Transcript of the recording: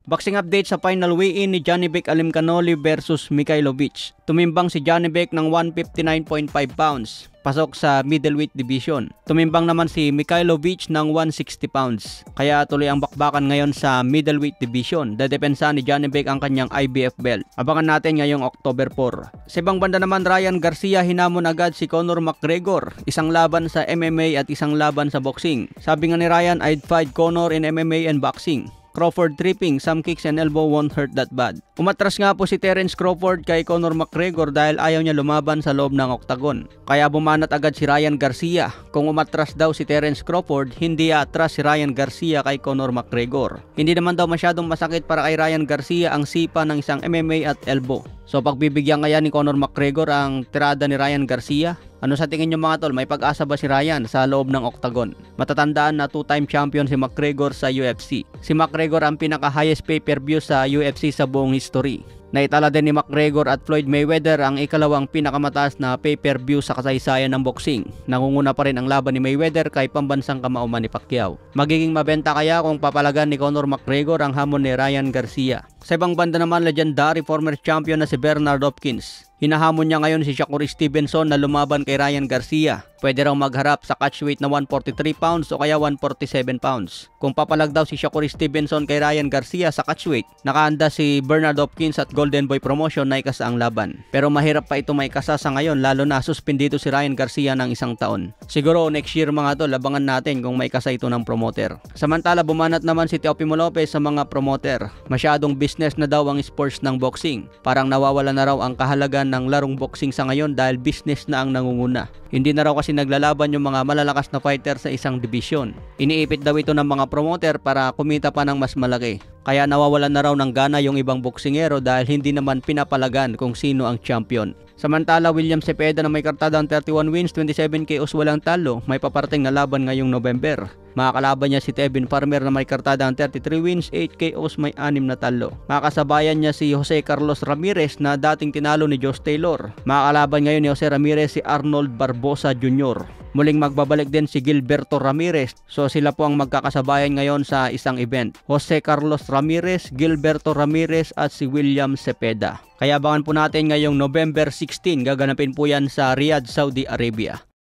Boxing update sa final weigh-in ni Janibek Alimkhanuly versus Mikhailovic. Tumimbang si Janibek ng 159.5 pounds, pasok sa middleweight division. Tumimbang naman si Mikhailovic ng 160 pounds. Kaya tuloy ang bakbakan ngayon sa middleweight division. Dedepensa ni Janibek ang kanyang IBF belt. Abangan natin ngayong October 4. Sa ibang banda naman, Ryan Garcia hinamon agad si Conor McGregor. Isang laban sa MMA at isang laban sa boxing. Sabi nga ni Ryan, I'd fight Conor in MMA and boxing. Crawford tripping, some kicks and elbow won't hurt that bad. Umatras nga po si Terence Crawford kay Conor McGregor dahil ayaw niya lumaban sa loob ng oktagon. Kaya bumanat agad si Ryan Garcia. Kung umatras daw si Terence Crawford, hindi atras si Ryan Garcia kay Conor McGregor. Hindi naman daw masyadong masakit para kay Ryan Garcia ang sipa ng isang MMA at elbow. So pagbibigyan kaya ni Conor McGregor ang tirada ni Ryan Garcia? Ano sa tingin nyo mga tol, may pag-asa ba si Ryan sa loob ng oktagon? Matatandaan na 2-time champion si McGregor sa UFC. Si McGregor ang pinaka-highest pay-per-view sa UFC sa buong history. Naitala din ni McGregor at Floyd Mayweather ang ikalawang pinakamataas na pay-per-view sa kasaysayan ng boxing. Nangunguna pa rin ang laban ni Mayweather kay pambansang kamao Manny Pacquiao. Magiging mabenta kaya kung papalagan ni Conor McGregor ang hamon ni Ryan Garcia. Sa ibang banda naman, legendary former champion na si Bernard Hopkins. Hinahamon niya ngayon si Shakur Stevenson na lumaban kay Ryan Garcia. Pwede raw magharap sa catchweight na 143 pounds o kaya 147 pounds. Kung papalag daw si Shakur Stevenson kay Ryan Garcia sa catchweight, nakaanda si Bernard Hopkins at Golden Boy Promotion na ikasa ang laban. Pero mahirap pa ito maikasa sa ngayon, lalo na suspindido si Ryan Garcia ng 1 taon. Siguro next year mga tol, labangan natin kung maikasa ito ng promoter. Samantala, bumanat naman si Teofimo Lopez sa mga promoter. Masyadong business na daw ang sports ng boxing. Parang nawawala na raw ang kahalagan ng larong boxing sa ngayon dahil business na ang nangunguna. Hindi na raw kasi naglalaban yung mga malalakas na fighter sa isang division. Iniipit daw ito ng mga promoter para kumita pa ng mas malaki. Kaya nawawalan na raw ng gana yung ibang boksingero dahil hindi naman pinapalagan kung sino ang champion. Samantala, William Cepeda na may kartadang 31 wins, 27 KOs walang talo, may paparating na laban ngayong November. Makakalaban niya si Tevin Farmer na may kartadang 33 wins, 8 KOs, may 6 na talo. Makakasabayan niya si Jose Carlos Ramirez na dating tinalo ni Josh Taylor. Makakalaban ngayon ni Jose Ramirez si Arnold Barbosa Jr. Muling magbabalik din si Gilberto Ramirez. So sila po ang magkakasabayan ngayon sa isang event. Jose Carlos Ramirez, Gilberto Ramirez at si William Cepeda. Kaya abangan po natin ngayong November 16, gaganapin po yan sa Riyadh, Saudi Arabia.